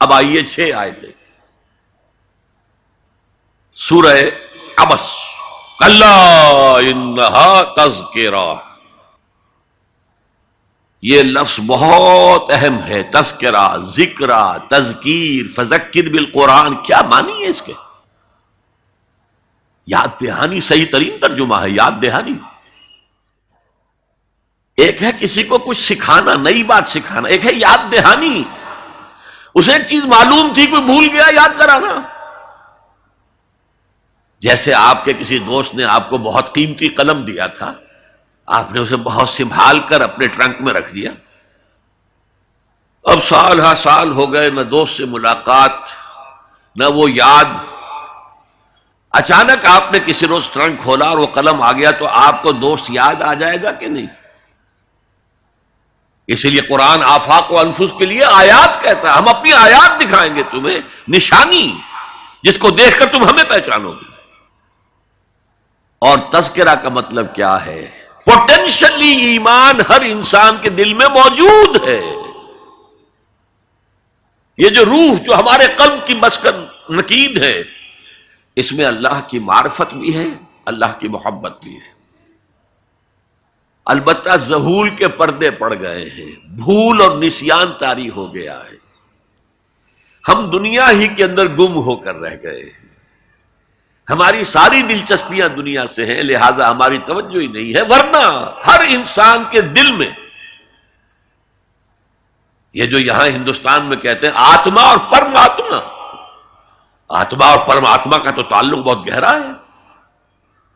اب آئیے 6 آیتیں سورہ عبس. کلا انہا تذکرہ، یہ لفظ بہت اہم ہے. تذکرہ، ذکرہ، تذکیر، فذکر بالقرآن، کیا معنی ہے اس کے؟ یاد دہانی صحیح ترین ترجمہ ہے، یاد دہانی. ایک ہے کسی کو کچھ سکھانا، نئی بات سکھانا، ایک ہے یاد دہانی. اسے ایک چیز معلوم تھی، کوئی بھول گیا، یاد کرانا. جیسے آپ کے کسی دوست نے آپ کو بہت قیمتی قلم دیا تھا، آپ نے اسے بہت سنبھال کر اپنے ٹرنک میں رکھ دیا. اب سال ہا سال ہو گئے، نہ دوست سے ملاقات، نہ وہ یاد. اچانک آپ نے کسی روز ٹرنک کھولا اور وہ قلم آ گیا، تو آپ کو دوست یاد آ جائے گا کہ نہیں؟ اسی لیے قرآن آفاق و انفس کے لیے آیات کہتا ہے. ہم اپنی آیات دکھائیں گے تمہیں، نشانی جس کو دیکھ کر تم ہمیں پہچانو گے. اور تذکرہ کا مطلب کیا ہے؟ پوٹینشلی ایمان ہر انسان کے دل میں موجود ہے. یہ جو روح جو ہمارے قلب کی مسکن نکید ہے، اس میں اللہ کی معرفت بھی ہے، اللہ کی محبت بھی ہے. البتہ ذہول کے پردے پڑ گئے ہیں، بھول اور نسیان طاری ہو گیا ہے. ہم دنیا ہی کے اندر گم ہو کر رہ گئے ہیں. ہماری ساری دلچسپیاں دنیا سے ہیں، لہذا ہماری توجہ ہی نہیں ہے. ورنہ ہر انسان کے دل میں یہ جو یہاں ہندوستان میں کہتے ہیں آتما اور پرماتما، آتما اور پرماتما کا تو تعلق بہت گہرا ہے.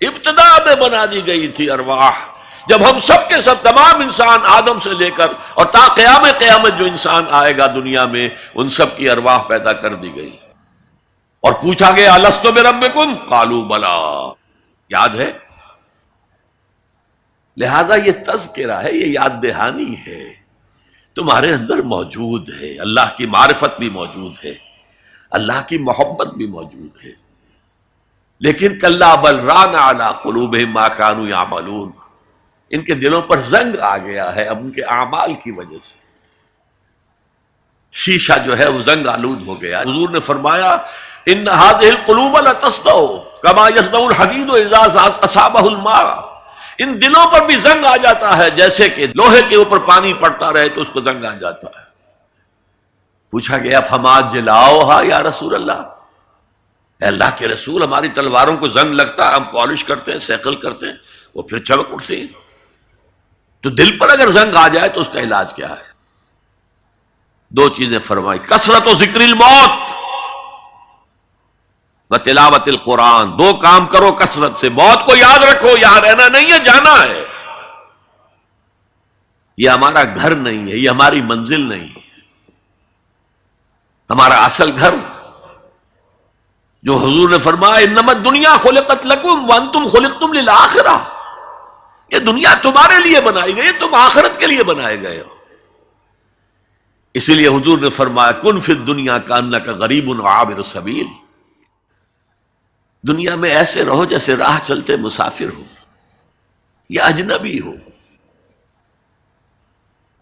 ابتدا میں بنا دی گئی تھی ارواح، جب ہم سب کے سب تمام انسان آدم سے لے کر اور تا قیامت جو انسان آئے گا دنیا میں، ان سب کی ارواح پیدا کر دی گئی. اور پوچھا گیا الست بربکم قالوا بلا، یاد ہے؟ لہذا یہ تذکرہ ہے، یہ یاد دہانی ہے، تمہارے اندر موجود ہے. اللہ کی معرفت بھی موجود ہے، اللہ کی محبت بھی موجود ہے. لیکن کلا بل ران علی قلوبہم ما کانوا یعملون، ان کے دلوں پر زنگ آ گیا ہے اب ان کے اعمال کی وجہ سے. شیشہ جو ہے وہ زنگ آلود ہو گیا. حضور نے فرمایا ان هذه القلوب لتصدع كما يصدع الحديد اذا اصابه الماء، ان دلوں پر بھی زنگ آ جاتا ہے جیسے کہ لوہے کے اوپر پانی پڑتا رہے تو اس کو زنگ آ جاتا ہے. پوچھا گیا فما جلاؤها یا رسول اللہ، اے اللہ کے رسول ہماری تلواروں کو زنگ لگتا ہے، ہم پالش کرتے ہیں، سیکل کرتے ہیں، وہ پھر چمک اٹھتی ہیں. تو دل پر اگر زنگ آ جائے تو اس کا علاج کیا ہے؟ 2 چیزیں فرمائی، کثرت و ذکر الموت و تلاوت القرآن. 2 کام کرو کثرت سے، موت کو یاد رکھو، یہاں رہنا نہیں ہے، جانا ہے. یہ ہمارا گھر نہیں ہے، یہ ہماری منزل نہیں ہے. ہمارا اصل گھر جو حضور نے فرمایا انما الدنیا خلقت لکم وانتم خلقتم للآخرہ، یہ دنیا تمہارے لیے بنائی گئی، تم آخرت کے لیے بنائے گئے ہو. اسی لیے حضور نے فرمایا کن فی الدنیا کانک غریب وعابر السبیل، دنیا میں ایسے رہو جیسے راہ چلتے مسافر ہو یا اجنبی ہو.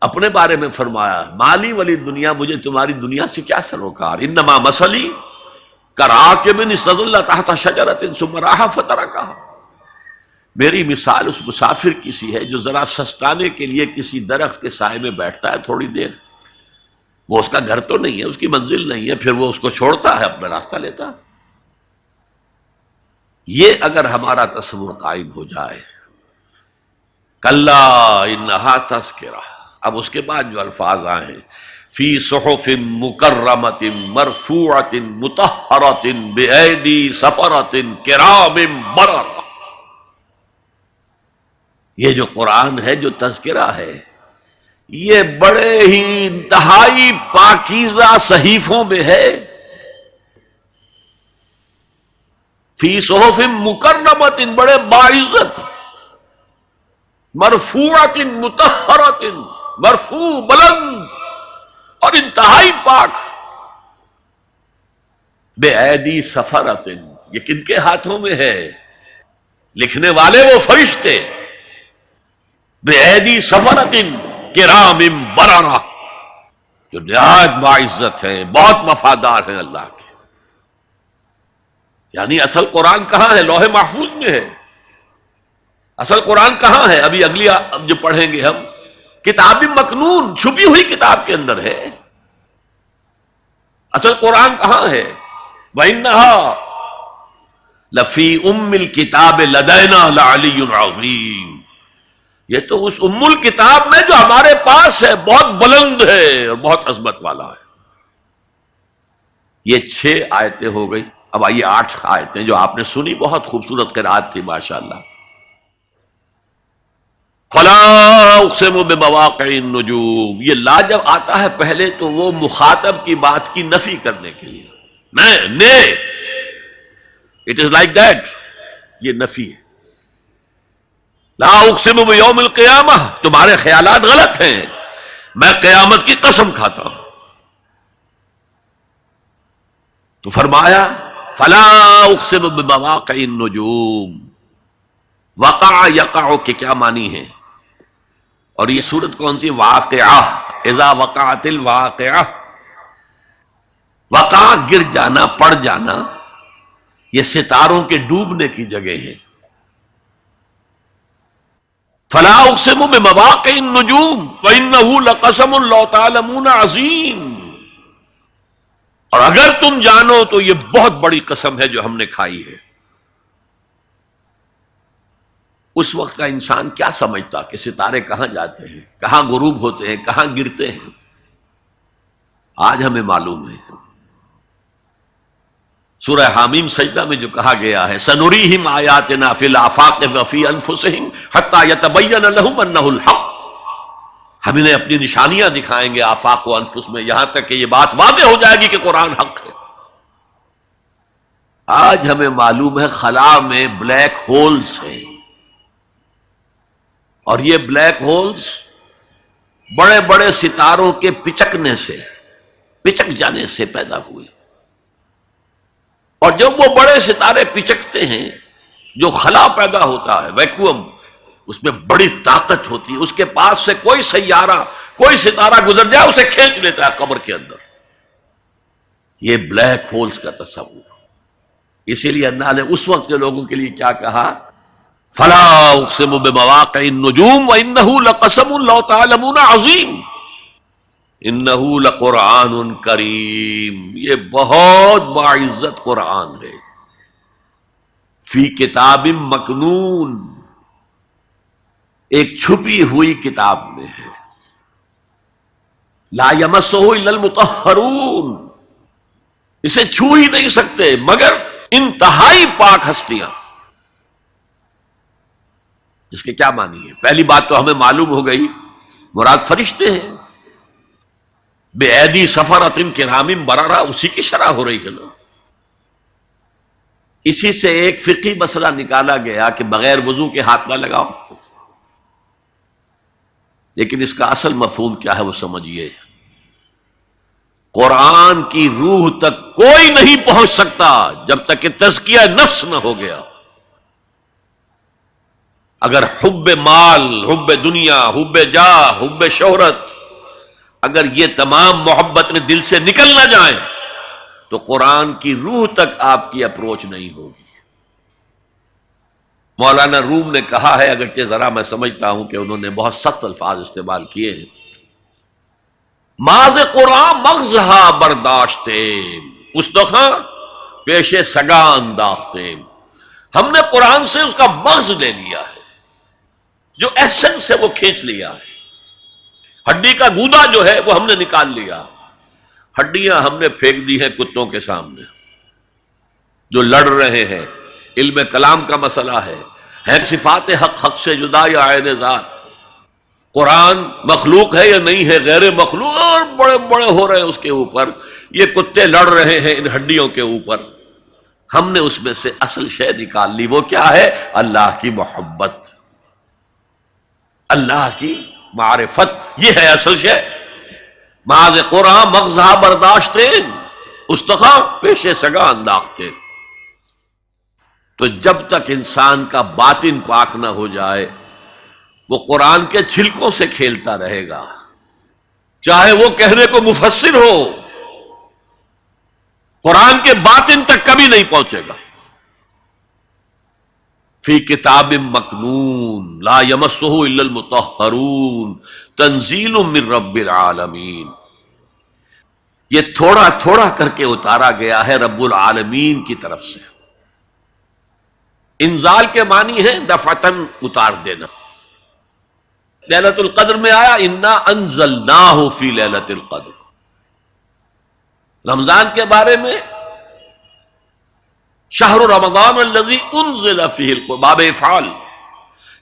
اپنے بارے میں فرمایا مالی ولی دنیا، مجھے تمہاری دنیا سے کیا سروکار، انما مثلی کراکب استظل تحت شجرۃ ثم راح فترکها، میری مثال اس مسافر کی سی ہے جو ذرا سستانے کے لیے کسی درخت کے سائے میں بیٹھتا ہے تھوڑی دیر. وہ اس کا گھر تو نہیں ہے، اس کی منزل نہیں ہے، پھر وہ اس کو چھوڑتا ہے، اپنا راستہ لیتا ہے. یہ اگر ہمارا تصور قائم ہو جائے، کلا انہا تذکرہ. اب اس کے بعد جو الفاظ آئے ہیں فی صحف مکرمۃ مرفوعۃ مطہرۃ بایدی سفرۃ کرام بررہ، یہ جو قرآن ہے، جو تذکرہ ہے، یہ بڑے ہی انتہائی پاکیزہ صحیفوں میں ہے. فی صحف مکرمۃ، بڑے باعزت، مرفوعۃ مطہرۃ، مرفوع بلند اور انتہائی پاک. بایدی سفرۃ، یہ کن کے ہاتھوں میں ہے؟ لکھنے والے وہ فرشتے. بایدی سفرۃ کرام بررہ، جو نہایت باعزت ہیں، بہت وفادار ہیں اللہ کے. یعنی اصل قرآن کہاں ہے؟ لوح محفوظ میں ہے. اصل قرآن کہاں ہے؟ ابھی اگلی جو پڑھیں گے ہم، کتاب مکنون، چھپی ہوئی کتاب کے اندر ہے. اصل قرآن کہاں ہے؟ وَإِنَّهَا لَفِي أُمِّ الْكِتَابِ لَدَيْنَا لَعَلِيٌّ عَظِيمٌ. یہ تو اس ام الکتاب میں جو ہمارے پاس ہے، بہت بلند ہے اور بہت عظمت والا ہے. یہ 6 آیتیں ہو گئی. اب آئیے 8 آیتیں جو آپ نے سنی، بہت خوبصورت قرات تھی ماشاءاللہ. فَلَا أُقْسِمُ بِمَوَاقِعِ النُّجُومِ. یہ لا جب آتا ہے پہلے تو وہ مخاطب کی بات کی نفی کرنے کے لیے، نہیں اٹ از لائک دیٹ، یہ نفی ہے. لا اقسم بیوم القیامہ، تمہارے خیالات غلط ہیں، میں قیامت کی قسم کھاتا ہوں. تو فرمایا فلا اقسم بمواقع النجوم. وقع یقع کے کیا معنی ہے؟ اور یہ سورت کون سی؟ واقعہ. اذا وقعت الواقعہ، وقع گر جانا، پڑ جانا. یہ ستاروں کے ڈوبنے کی جگہ ہے. فلا اقسم بمواقع النجوم وانه لقسم لو تعلمون عظیم. اور اگر تم جانو تو یہ بہت بڑی قسم ہے جو ہم نے کھائی ہے. اس وقت کا انسان کیا سمجھتا کہ ستارے کہاں جاتے ہیں، کہاں غروب ہوتے ہیں، کہاں گرتے ہیں؟ آج ہمیں معلوم ہے. سورہ حامیم سجدہ میں جو کہا گیا ہے سنریہم آیاتنا فی الآفاق وفی انفسہم حتی یتبین لہم انہ الحق. ہم انہیں اپنی نشانیاں دکھائیں گے آفاق و انفس میں، یہاں تک کہ یہ بات واضح ہو جائے گی کہ قرآن حق ہے. آج ہمیں معلوم ہے خلا میں بلیک ہولز ہیں، اور یہ بلیک ہولز بڑے بڑے ستاروں کے پچکنے سے، پچک جانے سے پیدا ہوئے. اور جب وہ بڑے ستارے پچکتے ہیں، جو خلا پیدا ہوتا ہے، ویکیوم، اس میں بڑی طاقت ہوتی ہے. اس کے پاس سے کوئی سیارہ، کوئی ستارہ گزر جائے اسے کھینچ لیتا ہے قبر کے اندر. یہ بلیک ہولز کا تصور. اسی لیے اللہ نے اس وقت کے لوگوں کے لیے کیا کہا؟ فلا اقسم بمواقع النجوم وانه لقسم لو تعلمون عظیم. انہ لقرآن کریم. یہ بہت باعزت قرآن ہے. فی کتاب مکنون، ایک چھپی ہوئی کتاب میں ہے. لا یمسہ الا المطہرون، اسے چھو ہی نہیں سکتے مگر انتہائی پاک ہستیاں. اس کے کیا معنی ہے؟ پہلی بات تو ہمیں معلوم ہو گئی، مراد فرشتے ہیں. بے ایدی سفرۃ کرام بررہ، اسی کی شرح ہو رہی ہے نا. اسی سے ایک فقہی مسئلہ نکالا گیا کہ بغیر وضو کے ہاتھ نہ لگاؤ. لیکن اس کا اصل مفہوم کیا ہے وہ سمجھیے. قرآن کی روح تک کوئی نہیں پہنچ سکتا جب تک کہ تزکیہ نفس نہ ہو گیا. اگر حب مال، حب دنیا، حب جاہ، حب شہرت، اگر یہ تمام محبت میں دل سے نکل نہ جائیں تو قرآن کی روح تک آپ کی اپروچ نہیں ہوگی. مولانا روم نے کہا ہے، اگرچہ ذرا میں سمجھتا ہوں کہ انہوں نے بہت سخت الفاظ استعمال کیے ہیں، ماز قرآن مغزہا برداشتے استخاں پیش سگا انداختے. ہم نے قرآن سے اس کا مغز لے لیا ہے، جو ایسنس ہے وہ کھینچ لیا ہے. ہڈی کا گودا جو ہے وہ ہم نے نکال لیا. ہڈیاں ہم نے پھینک دی ہیں کتوں کے سامنے جو لڑ رہے ہیں. علم کلام کا مسئلہ ہے صفات حق حق سے جدا یا عین ذات. قرآن مخلوق ہے یا نہیں ہے، غیر مخلوق، اور بڑے بڑے ہو رہے ہیں اس کے اوپر. یہ کتے لڑ رہے ہیں ان ہڈیوں کے اوپر. ہم نے اس میں سے اصل شے نکال لی. وہ کیا ہے؟ اللہ کی محبت، اللہ کی معرفت. یہ ہے اصل شے. ماذ قرآن مغزہ برداشتے استخاں پیش سگا انداختے. تو جب تک انسان کا باطن پاک نہ ہو جائے وہ قرآن کے چھلکوں سے کھیلتا رہے گا. چاہے وہ کہنے کو مفسر ہو، قرآن کے باطن تک کبھی نہیں پہنچے گا. فی کتاب مکنون لا یمسہ الا المطہرون تنزیل من رب العالمین. یہ تھوڑا تھوڑا کر کے اتارا گیا ہے رب العالمین کی طرف سے. انزال کے معنی ہے دفعتاً اتار دینا. لیلۃ القدر میں آیا انا انزلناہ فی لیلۃ القدر. رمضان کے بارے میں شہر رمضان الذی انزل فیہ القرآن، باب افعال.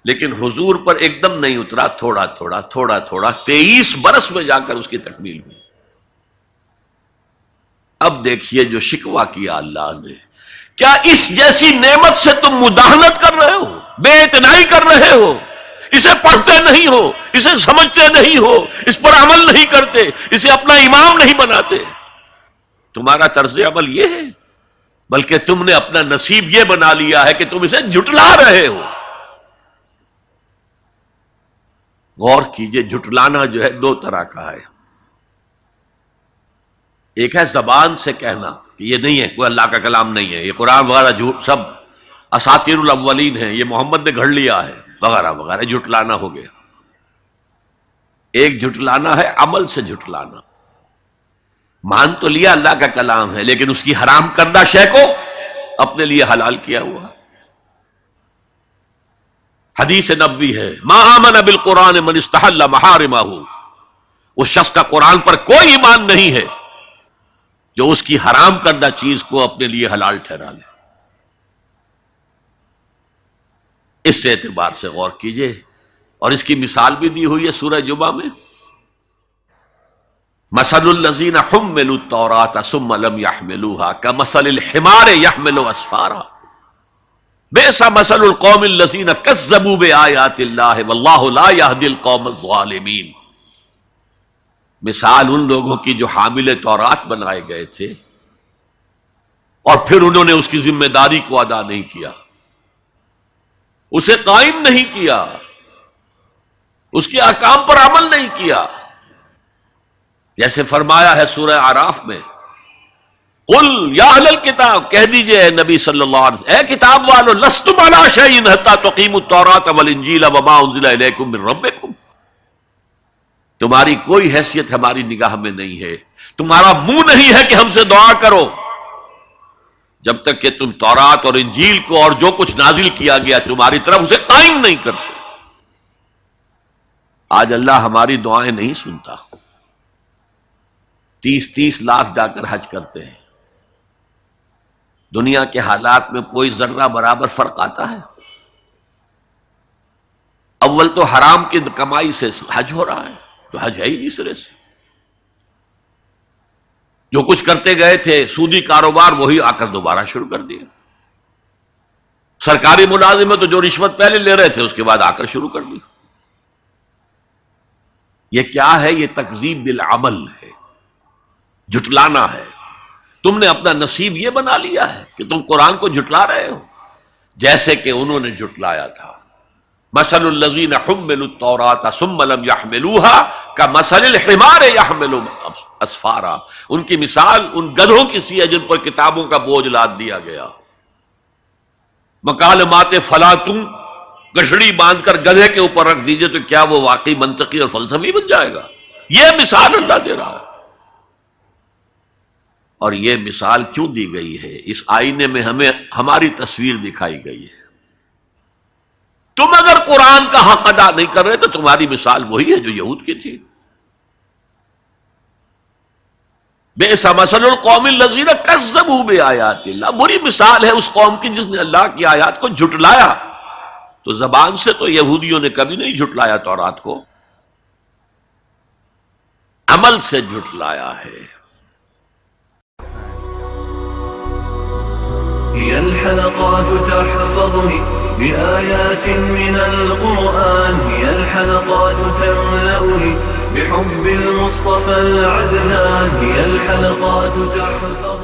لیکن حضور پر ایک دم نہیں اترا، تھوڑا تھوڑا تھوڑا تھوڑا 23 برس میں جا کر اس کی تکمیل ہوئی. اب دیکھیے جو شکوہ کیا اللہ نے، کیا اس جیسی نعمت سے تم مداہنت کر رہے ہو، بے اعتنائی کر رہے ہو، اسے پڑھتے نہیں ہو، اسے سمجھتے نہیں ہو، اس پر عمل نہیں کرتے، اسے اپنا امام نہیں بناتے. تمہارا طرز عمل یہ ہے، بلکہ تم نے اپنا نصیب یہ بنا لیا ہے کہ تم اسے جھٹلا رہے ہو. غور کیجئے، جھٹلانا جو ہے دو طرح کا ہے. ایک ہے زبان سے کہنا کہ یہ نہیں ہے، کوئی اللہ کا کلام نہیں ہے، یہ قرآن وغیرہ جھوٹ سب اساطیر الاولین ہیں، یہ محمد نے گھڑ لیا ہے وغیرہ وغیرہ، جھٹلانا ہو گیا. ایک جھٹلانا ہے عمل سے جھٹلانا. مان تو لیا اللہ کا کلام ہے، لیکن اس کی حرام کردہ شے کو اپنے لیے حلال کیا ہوا. حدیث نبوی ہے ما آمن بالقرآن من استحل محارمہ. اس شخص کا قرآن پر کوئی ایمان نہیں ہے جو اس کی حرام کردہ چیز کو اپنے لیے حلال ٹھہرا لے. اس سے اعتبار سے غور کیجئے. اور اس کی مثال بھی دی ہوئی ہے سورہ جمعہ میں. مثل الذین حملوا التوراۃ ثم لم يحملوها كمثل الحمار يحمل اسفارا بئس مثل القوم الذین کذبوا بآیات اللہ واللہ لا يهدی القوم الظالمین. مثال ان لوگوں کی جو حامل تورات بنائے گئے تھے اور پھر انہوں نے اس کی ذمہ داری کو ادا نہیں کیا، اسے قائم نہیں کیا، اس کے احکام پر عمل نہیں کیا. جیسے فرمایا ہے سورہ اعراف میں قل یا اہل الکتاب، کہہ دیجئے اے نبی صلی اللہ علیہ وسلم، اے کتاب والو لستم علی شیء حتی تقیموا التوراۃ والانجیل وما انزل الیکم من ربکم. تمہاری کوئی حیثیت ہماری نگاہ میں نہیں ہے، تمہارا منہ نہیں ہے کہ ہم سے دعا کرو جب تک کہ تم تورات اور انجیل کو اور جو کچھ نازل کیا گیا تمہاری طرف اسے قائم نہیں کرتے. آج اللہ ہماری دعائیں نہیں سنتا. 30 لاکھ جا کر حج کرتے ہیں. دنیا کے حالات میں کوئی ذرہ برابر فرق آتا ہے؟ اول تو حرام کی کمائی سے حج ہو رہا ہے، تو حج ہے ہی نہیں سرے سے. جو کچھ کرتے گئے تھے سودی کاروبار وہی آ کر دوبارہ شروع کر دیا. سرکاری ملازم تو جو رشوت پہلے لے رہے تھے اس کے بعد آ کر شروع کر دی. یہ کیا ہے؟ یہ تکذیب بالعمل ہے، جھٹلانا ہے. تم نے اپنا نصیب یہ بنا لیا ہے کہ تم قرآن کو جھٹلا رہے ہو جیسے کہ انہوں نے جھٹلایا تھا. مثل الذین حملوا التوراۃ ثم لم يحملوها كمثل الحمار يحمل اسفارا. ان کی مثال ان گدھوں کی سی ہے جن پر کتابوں کا بوجھ لاد دیا گیا. مکالمات فلا تم گشڑی باندھ کر گدھے کے اوپر رکھ دیجئے تو کیا وہ واقعی منطقی اور فلسفی بن جائے گا؟ یہ مثال اللہ دے رہا ہے. اور یہ مثال کیوں دی گئی ہے؟ اس آئینے میں ہمیں ہماری تصویر دکھائی گئی ہے. تم اگر قرآن کا حق ادا نہیں کر رہے تو تمہاری مثال وہی ہے جو یہود کی تھی. بئس مثل القوم الذین کذبوا بآیات اللہ. بری مثال ہے اس قوم کی جس نے اللہ کی آیات کو جھٹلایا. تو زبان سے تو یہودیوں نے کبھی نہیں جھٹلایا تورات کو، عمل سے جھٹلایا ہے. هي الحلقات تحفظني بآيات من القرآن، هي الحلقات تملأني بحب المصطفى العدنان، هي الحلقات تحفظني